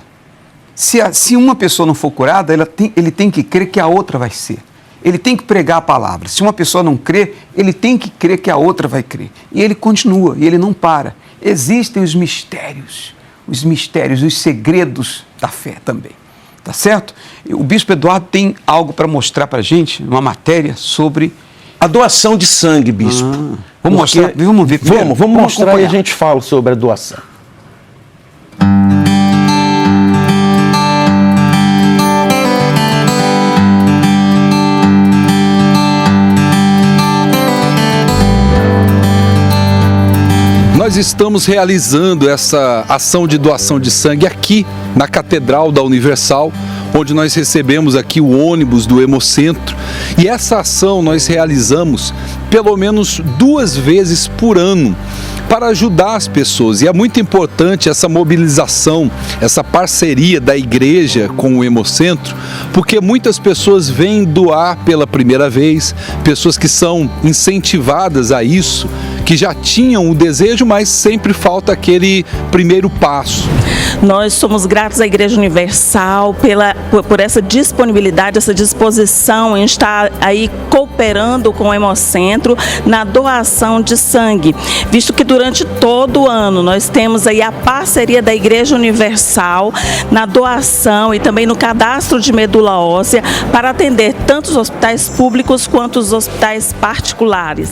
Se uma pessoa não for curada, ele tem que crer que a outra vai ser. Ele tem que pregar a palavra. Se uma pessoa não crê, ele tem que crer que a outra vai crer. E ele continua, e ele não para. Existem os mistérios, os segredos da fé também. Tá certo? O Bispo Eduardo tem algo para mostrar para a gente, uma matéria sobre a doação de sangue, Bispo. Vamos mostrar, vamos ver primeiro? Vamos mostrar acompanhar. e a gente fala sobre a doação. Nós estamos realizando essa ação de doação de sangue aqui na Catedral da Universal, onde nós recebemos aqui o ônibus do Hemocentro. E essa ação nós realizamos pelo menos 2 vezes por ano para ajudar as pessoas. E é muito importante essa mobilização, essa parceria da igreja com o Hemocentro, porque muitas pessoas vêm doar pela primeira vez, pessoas que são incentivadas a isso, que já tinham o desejo, mas sempre falta aquele primeiro passo. Nós somos gratos à Igreja Universal por essa disponibilidade, essa disposição em estar aí cooperando com o Hemocentro na doação de sangue, visto que durante todo o ano nós temos aí a parceria da Igreja Universal na doação e também no cadastro de medula óssea para atender tanto os hospitais públicos quanto os hospitais particulares.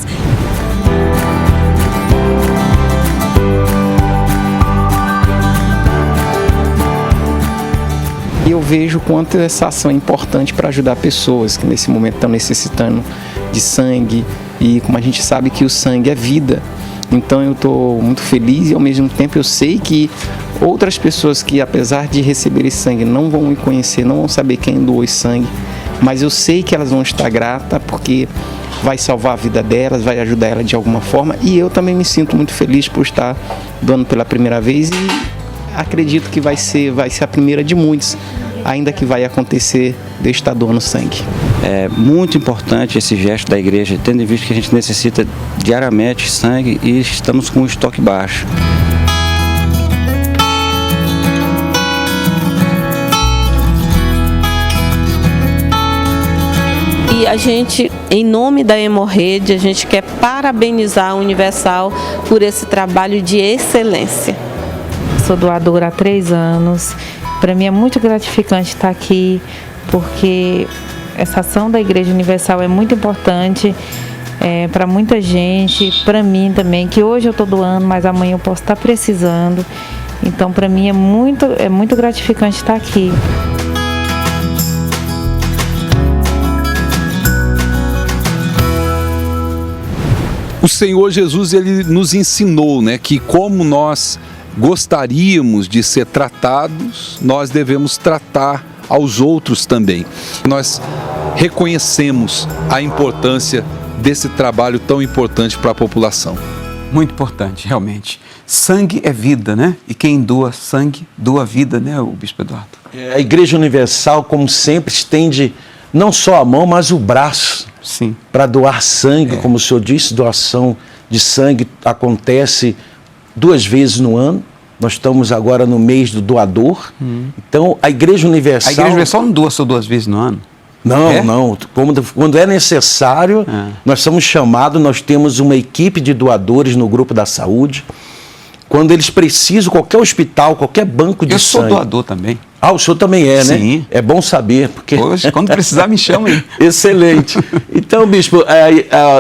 E eu vejo o quanto essa ação é importante para ajudar pessoas que nesse momento estão necessitando de sangue, e como a gente sabe que o sangue é vida, então eu estou muito feliz e ao mesmo tempo eu sei que outras pessoas que apesar de receber esse sangue não vão me conhecer, não vão saber quem doou esse sangue, mas eu sei que elas vão estar gratas porque vai salvar a vida delas, vai ajudar ela de alguma forma, e eu também me sinto muito feliz por estar doando pela primeira vez e acredito que vai ser a primeira de muitos, ainda que vai acontecer de eu estar doando sangue. É muito importante esse gesto da igreja, tendo em vista que a gente necessita diariamente sangue e estamos com um estoque baixo. E a gente, em nome da Hemorrede, a gente quer parabenizar a Universal por esse trabalho de excelência. Sou doadora há 3 anos. Para mim é muito gratificante estar aqui, porque essa ação da Igreja Universal é muito importante para muita gente, para mim também, que hoje eu estou doando, mas amanhã eu posso estar precisando. Então, para mim é muito gratificante estar aqui. O Senhor Jesus, ele nos ensinou, né, que como nós gostaríamos de ser tratados, nós devemos tratar aos outros também. Nós reconhecemos a importância desse trabalho tão importante para a população. Muito importante, realmente. Sangue é vida, né? E quem doa sangue, doa vida, né, o Bispo Eduardo? A Igreja Universal, como sempre, estende não só a mão, mas o braço para doar sangue. Como o senhor disse, doação de sangue acontece 2 vezes no ano. Nós estamos agora no mês do doador. Então, a Igreja Universal... A Igreja Universal não doa só 2 vezes no ano? Não, não. Quando é necessário, nós somos chamados, nós temos uma equipe de doadores no grupo da saúde. Quando eles precisam, qualquer hospital, qualquer banco de sangue... Eu sou doador também. Ah, o senhor também é, né? Sim. É bom saber, porque... Poxa, quando precisar me chamem. Excelente. Então, bispo,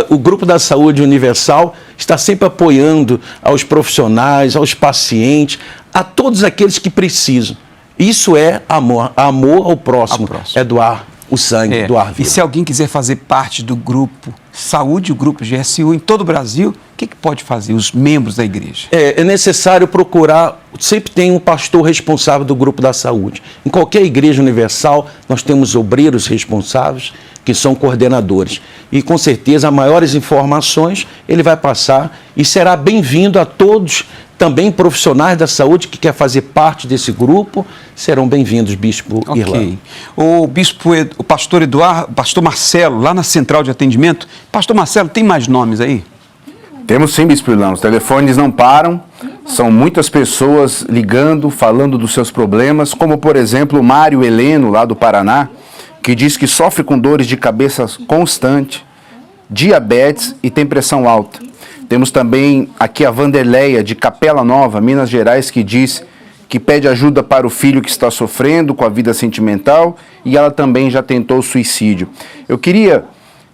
o Grupo da Saúde Universal está sempre apoiando aos profissionais, aos pacientes, a todos aqueles que precisam. Isso é amor, amor ao próximo. É doar o sangue, doar vida. E se alguém quiser fazer parte do grupo Saúde, o grupo GSU, em todo o Brasil, o que pode fazer os membros da igreja? É necessário procurar, sempre tem um pastor responsável do grupo da saúde. Em qualquer igreja universal, nós temos obreiros responsáveis, que são coordenadores. E com certeza, maiores informações ele vai passar e será bem-vindo a todos, também profissionais da saúde que quer fazer parte desse grupo, serão bem-vindos, Bispo Irlando. O pastor Eduardo, pastor Marcelo, lá na central de atendimento. Pastor Marcelo, tem mais nomes aí? Temos sim, Bispo Irlando. Os telefones não param, são muitas pessoas ligando, falando dos seus problemas, como por exemplo o Mário Heleno, lá do Paraná, que diz que sofre com dores de cabeça constante, diabetes e tem pressão alta. Temos também aqui a Vanderleia, de Capela Nova, Minas Gerais, que diz que pede ajuda para o filho que está sofrendo com a vida sentimental e ela também já tentou suicídio. Eu queria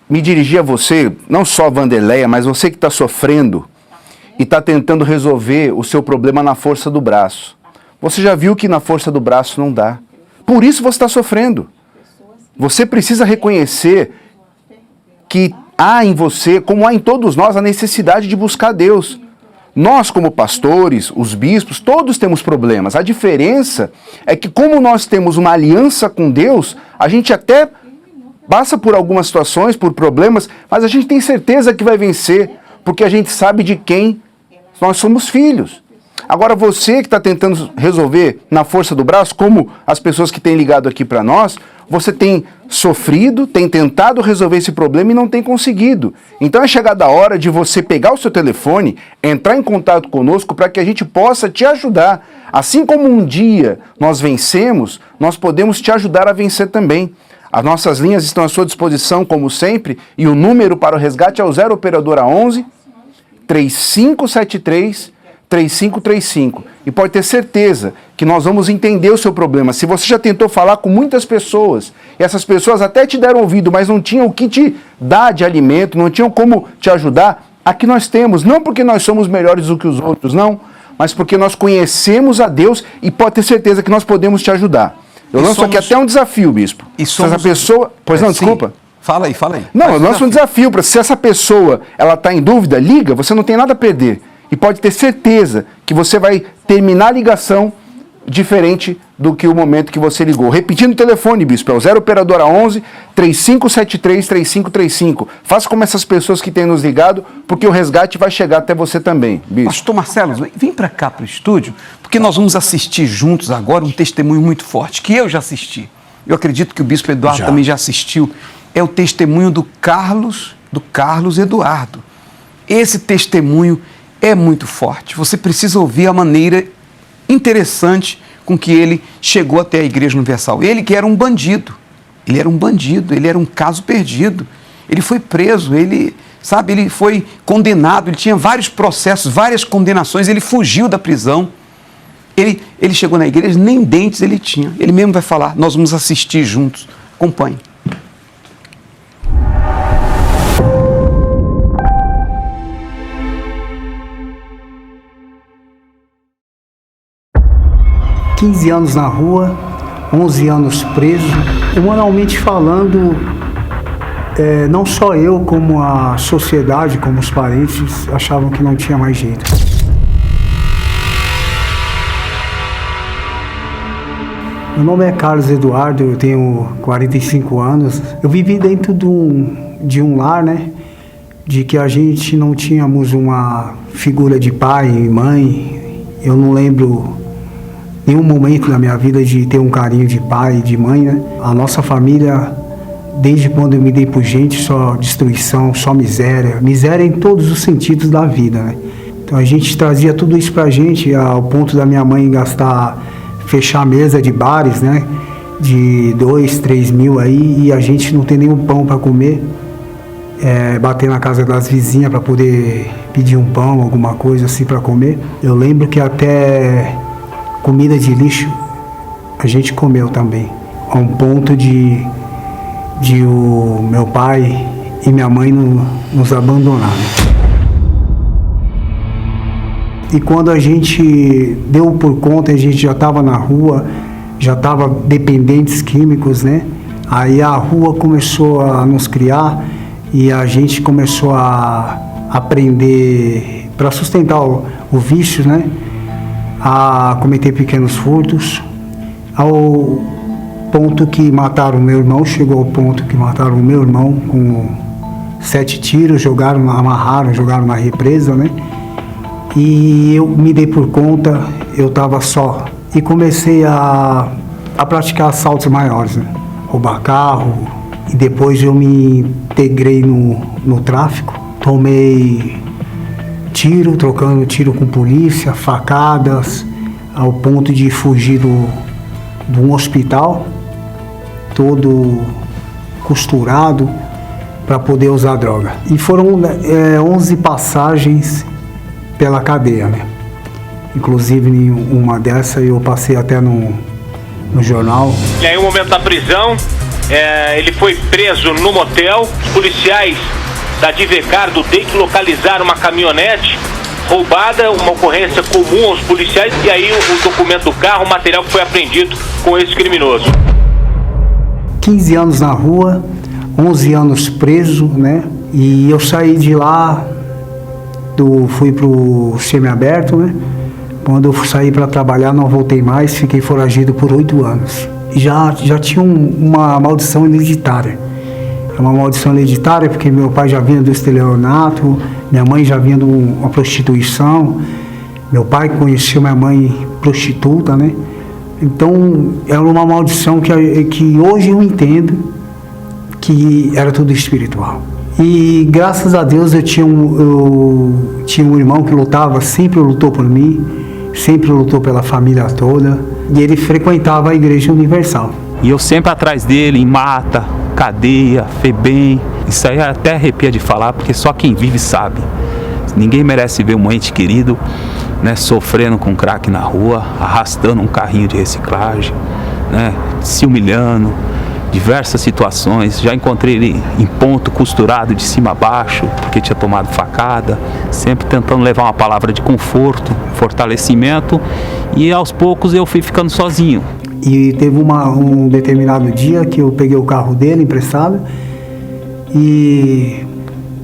me dirigir a você, não só a Vanderleia, mas você que está sofrendo e está tentando resolver o seu problema na força do braço. Você já viu que na força do braço não dá. Por isso você está sofrendo. Você precisa reconhecer que há em você, como há em todos nós, a necessidade de buscar Deus. Nós, como pastores, os bispos, todos temos problemas. A diferença é que, como nós temos uma aliança com Deus, a gente até passa por algumas situações, por problemas, mas a gente tem certeza que vai vencer, porque a gente sabe de quem nós somos filhos. Agora, você que está tentando resolver na força do braço, como as pessoas que têm ligado aqui para nós, você tem sofrido, tem tentado resolver esse problema e não tem conseguido. Então é chegada a hora de você pegar o seu telefone, entrar em contato conosco para que a gente possa te ajudar. Assim como um dia nós vencemos, nós podemos te ajudar a vencer também. As nossas linhas estão à sua disposição, como sempre, e o número para o resgate é o 0 operadora 11 3573 3535. E pode ter certeza que nós vamos entender o seu problema. Se você já tentou falar com muitas pessoas, e essas pessoas até te deram ouvido, mas não tinham o que te dar de alimento, não tinham como te ajudar, aqui nós temos, não porque nós somos melhores do que os outros, não, mas porque nós conhecemos a Deus e pode ter certeza que nós podemos te ajudar. Eu lanço aqui até um desafio, bispo. E se essa pessoa... Pois não, desculpa. Fala aí. Não, eu lanço um desafio para se essa pessoa ela está em dúvida, liga, você não tem nada a perder. E pode ter certeza que você vai terminar a ligação diferente do que o momento que você ligou. Repetindo o telefone, bispo, é o 0 operadora 11 3573 3535. Faça como essas pessoas que têm nos ligado, porque o resgate vai chegar até você também, bispo. Pastor Marcelo, vem para cá para o estúdio, porque nós vamos assistir juntos agora um testemunho muito forte, que eu já assisti. Eu acredito que o bispo Eduardo também já assistiu. É o testemunho do Carlos Eduardo. Esse testemunho é muito forte. Você precisa ouvir a maneira interessante com que ele chegou até a Igreja Universal. Ele que era um bandido. Ele era um caso perdido. Ele foi preso, ele foi condenado, ele tinha vários processos, várias condenações, ele fugiu da prisão. Ele chegou na igreja, nem dentes ele tinha. Ele mesmo vai falar, nós vamos assistir juntos. Acompanhe. Há 15 anos na rua, 11 anos preso. Humanamente falando, não só eu, como a sociedade, como os parentes, achavam que não tinha mais jeito. Meu nome é Carlos Eduardo, eu tenho 45 anos. Eu vivi dentro de um lar, né? De que a gente não tínhamos uma figura de pai e mãe. Eu não lembro nenhum momento da minha vida de ter um carinho de pai e de mãe, né? A nossa família, desde quando eu me dei por gente, só destruição, só miséria. Miséria em todos os sentidos da vida, né? Então a gente trazia tudo isso pra gente, ao ponto da minha mãe fechar a mesa de bares, né? De 2, 3 mil aí, e a gente não tem nenhum pão para comer. Bater na casa das vizinhas para poder pedir um pão, alguma coisa assim para comer. Eu lembro que até comida de lixo a gente comeu também, a um ponto de o meu pai e minha mãe nos abandonarem. E quando a gente deu por conta, a gente já estava na rua, já estava dependentes químicos, né? Aí a rua começou a nos criar e a gente começou a aprender, para sustentar o vício, né? A cometer pequenos furtos, ao ponto que mataram o meu irmão, chegou ao ponto que mataram o meu irmão com 7 tiros, amarraram, jogaram na represa, né? E eu me dei por conta, eu estava só, e comecei a praticar assaltos maiores, né? Roubar carro, e depois eu me integrei no tráfico, tomei trocando tiro com polícia, facadas, ao ponto de fugir de um hospital, todo costurado, para poder usar droga. E foram 11 passagens pela cadeia, né? Inclusive, em uma dessa eu passei até no jornal. E aí, o momento da prisão, Ele foi preso no motel. Os policiais da Divecar do DEIC localizaram uma caminhonete roubada, uma ocorrência comum aos policiais, e aí o documento do carro, o material que foi apreendido com esse criminoso. 15 anos na rua, 11 anos preso, né? E eu saí de lá, fui pro semiaberto, né? Quando eu saí para trabalhar, não voltei mais, fiquei foragido por 8 anos. Já tinha uma maldição hereditária. É uma maldição hereditária porque meu pai já vinha do estelionato, minha mãe já vinha de uma prostituição, meu pai conheceu minha mãe prostituta, né? Então, era uma maldição que hoje eu entendo que era tudo espiritual. E graças a Deus eu tinha um irmão que lutava, sempre lutou por mim, sempre lutou pela família toda, e ele frequentava a Igreja Universal. E eu sempre atrás dele, em mata, cadeia, FEBEM, isso aí até arrepia de falar, porque só quem vive sabe. Ninguém merece ver um ente querido, né, sofrendo com crack na rua, arrastando um carrinho de reciclagem, né, se humilhando, diversas situações. Já encontrei ele em ponto costurado de cima a baixo, porque tinha tomado facada, sempre tentando levar uma palavra de conforto, fortalecimento, e aos poucos eu fui ficando sozinho. E teve um determinado dia que eu peguei o carro dele emprestado, e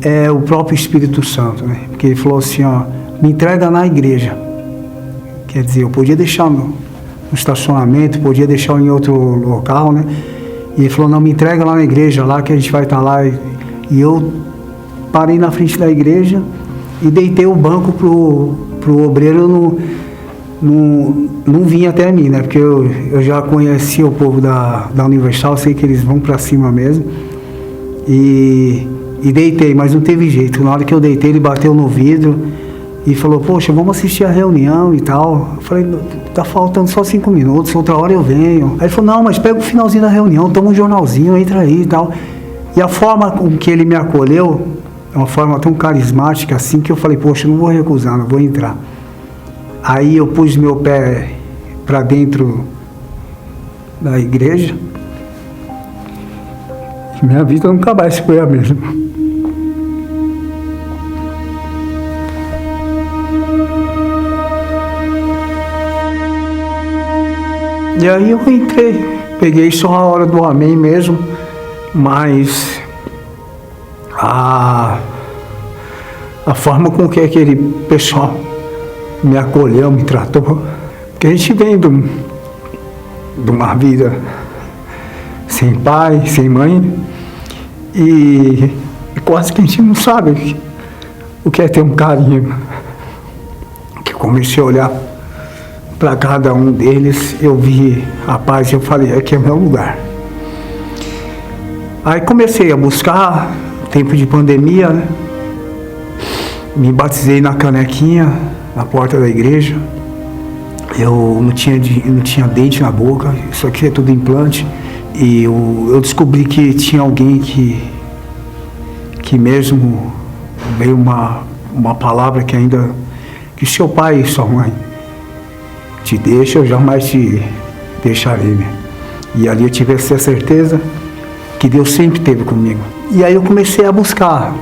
é o próprio Espírito Santo, né? Porque ele falou assim, ó, me entrega na igreja. Quer dizer, eu podia deixar no estacionamento, podia deixar em outro local, né? E ele falou, não, me entrega lá na igreja, lá que a gente vai estar lá. E eu parei na frente da igreja e deitei o banco pro obreiro não vir até mim, né? Porque eu já conhecia o povo da Universal, sei que eles vão para cima mesmo. E deitei, mas não teve jeito. Na hora que eu deitei, ele bateu no vidro e falou, poxa, vamos assistir a reunião e tal. Eu falei, tá faltando só 5 minutos, outra hora eu venho. Aí ele falou, não, mas pega o finalzinho da reunião, toma um jornalzinho, entra aí e tal. E a forma com que ele me acolheu é uma forma tão carismática assim que eu falei, poxa, não vou recusar, não vou entrar. Aí eu pus meu pé para dentro da igreja e minha vida nunca mais foi a mesma. E aí eu entrei, peguei só a hora do amém mesmo, mas a forma com que aquele pessoal me acolheu, me tratou, porque a gente vem de uma vida sem pai, sem mãe, e quase que a gente não sabe o que é ter um carinho. Que eu comecei a olhar para cada um deles, eu vi a paz e eu falei, aqui é meu lugar. Aí comecei a buscar, tempo de pandemia, né? Me batizei na canequinha, na porta da igreja. Eu não tinha dente na boca, isso aqui é tudo implante. E eu descobri que tinha alguém que mesmo veio uma palavra que ainda, que seu pai e sua mãe te deixam, eu jamais te deixarei, né? E ali eu tive essa certeza que Deus sempre esteve comigo. E aí eu comecei a buscar,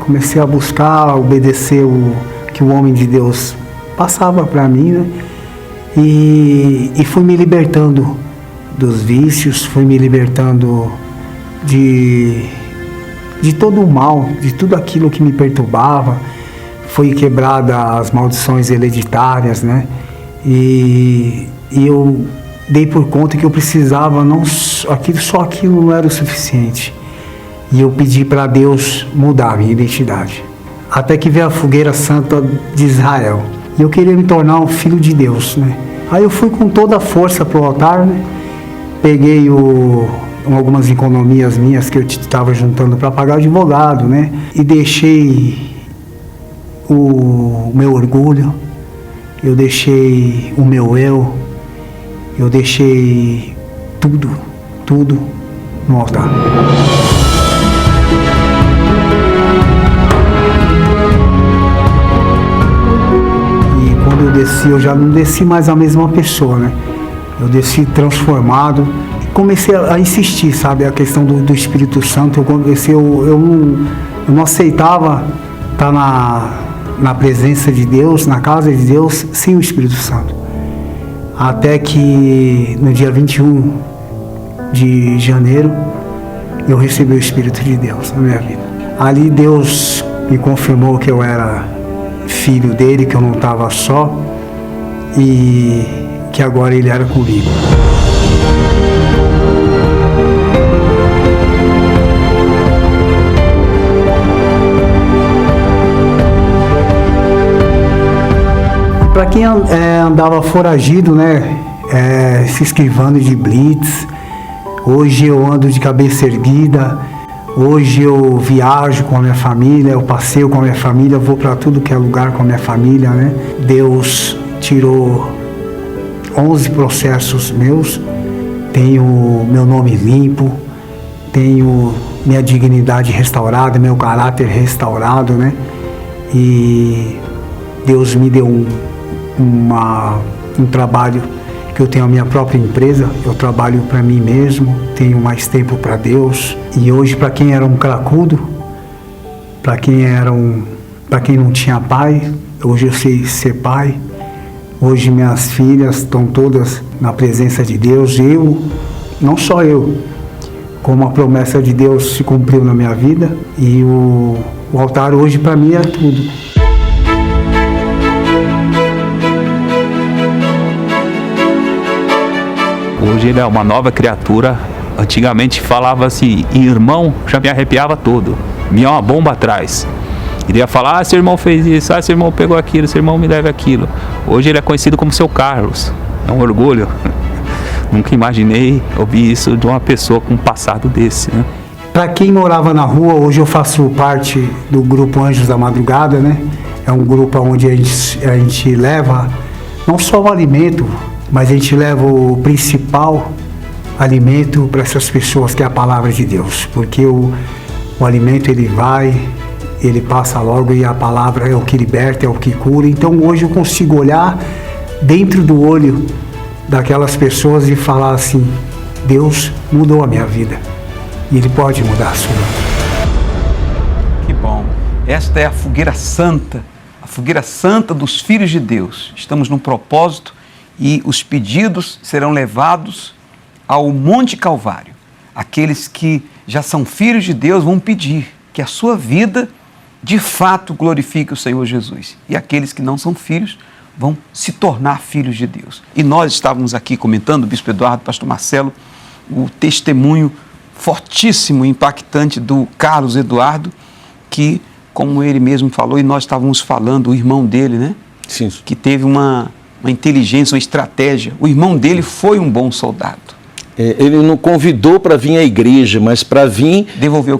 obedecer o que o homem de Deus passava para mim, né? E fui me libertando dos vícios, fui me libertando de todo o mal, de tudo aquilo que me perturbava. Foi quebrada as maldições hereditárias, né? E eu dei por conta que eu precisava, só aquilo não era o suficiente. E eu pedi para Deus mudar a minha identidade. Até que veio a fogueira santa de Israel. E eu queria me tornar um filho de Deus, né? Aí eu fui com toda a força pro altar, né? Peguei algumas economias minhas que eu estava juntando para pagar advogado, né? E deixei o meu orgulho, eu deixei o meu eu deixei tudo no altar. E quando eu desci, eu já não desci mais a mesma pessoa, né? Eu desci transformado comecei a insistir, sabe, a questão do Espírito Santo. Eu não aceitava estar na presença de Deus, na casa de Deus, sem o Espírito Santo. Até que no dia 21 de janeiro, eu recebi o Espírito de Deus na minha vida. Ali Deus me confirmou que eu era filho dele, que eu não estava só e que agora ele era comigo. Para quem andava foragido, né, se esquivando de blitz, hoje eu ando de cabeça erguida, hoje eu viajo com a minha família, eu passeio com a minha família, vou para tudo que é lugar com a minha família, né? Deus tirou 11 processos meus, tenho meu nome limpo, tenho minha dignidade restaurada, meu caráter restaurado, né? E Deus me deu um trabalho que eu tenho a minha própria empresa, eu trabalho para mim mesmo, tenho mais tempo para Deus. E hoje, para quem era um cracudo, para quem não tinha pai, hoje eu sei ser pai. Hoje minhas filhas estão todas na presença de Deus. Não só eu, como a promessa de Deus se cumpriu na minha vida. E o altar hoje para mim é tudo. Hoje ele é uma nova criatura. Antigamente falava assim, irmão, já me arrepiava todo. Vinha uma bomba atrás. Iria falar, seu irmão fez isso, seu irmão pegou aquilo, seu irmão me deve aquilo. Hoje ele é conhecido como seu Carlos. É um orgulho. Nunca imaginei ouvir isso de uma pessoa com um passado desse, né? Para quem morava na rua, hoje eu faço parte do grupo Anjos da Madrugada, né? É um grupo onde a gente leva não só o alimento, mas a gente leva o principal alimento para essas pessoas, que é a palavra de Deus. Porque o alimento ele passa logo, e a palavra é o que liberta, é o que cura. Então hoje eu consigo olhar dentro do olho daquelas pessoas e falar assim, Deus mudou a minha vida e Ele pode mudar a sua. Que bom. Esta é a fogueira santa dos filhos de Deus. Estamos num propósito e os pedidos serão levados ao Monte Calvário. Aqueles que já são filhos de Deus vão pedir que a sua vida de fato glorifique o Senhor Jesus. E aqueles que não são filhos vão se tornar filhos de Deus. E nós estávamos aqui comentando, o Bispo Eduardo, Pastor Marcelo, o testemunho fortíssimo e impactante do Carlos Eduardo, que, como ele mesmo falou, e nós estávamos falando, o irmão dele, né? Sim. Que teve uma inteligência, uma estratégia. O irmão dele foi um bom soldado. Ele não convidou para vir à igreja, mas para vir... Devolver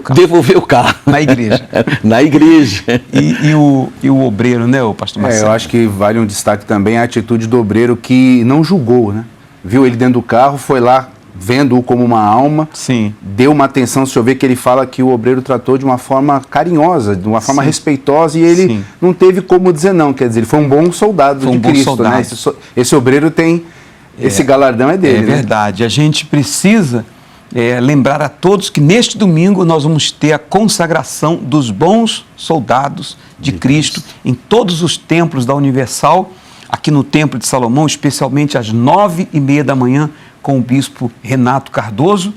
o carro. Na igreja. Na igreja. E o obreiro, né, o pastor Marcelo? Eu acho que vale um destaque também a atitude do obreiro, que não julgou, né? Viu ele dentro do carro, foi lá, vendo-o como uma alma. Sim. Deu uma atenção. Se eu ver que ele fala que o obreiro tratou de uma forma carinhosa, de uma forma respeitosa, e ele não teve como dizer não. Quer dizer, ele foi um bom soldado de Cristo, né? Esse obreiro tem... Esse galardão é dele. É verdade. Né? A gente precisa lembrar a todos que neste domingo nós vamos ter a consagração dos bons soldados de Cristo em todos os templos da Universal, aqui no Templo de Salomão, especialmente às 9h30 da manhã, com o bispo Renato Cardoso,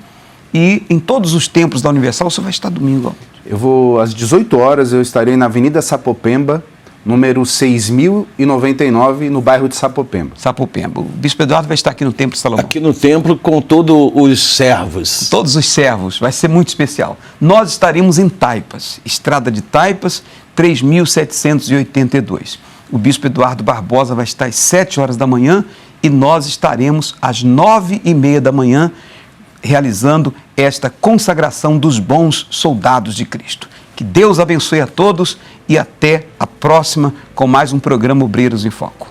e em todos os templos da Universal. Você vai estar domingo. Eu vou, às 18 horas, eu estarei na Avenida Sapopemba, número 6099, no bairro de Sapopemba. Sapopemba. O Bispo Eduardo vai estar aqui no Templo de Salomão. Aqui no templo com todos os servos. Todos os servos. Vai ser muito especial. Nós estaremos em Taipas, Estrada de Taipas, 3782. O Bispo Eduardo Barbosa vai estar às 7 horas da manhã e nós estaremos às 9h30 da manhã realizando esta consagração dos bons soldados de Cristo. Que Deus abençoe a todos e até a próxima com mais um programa Obreiros em Foco.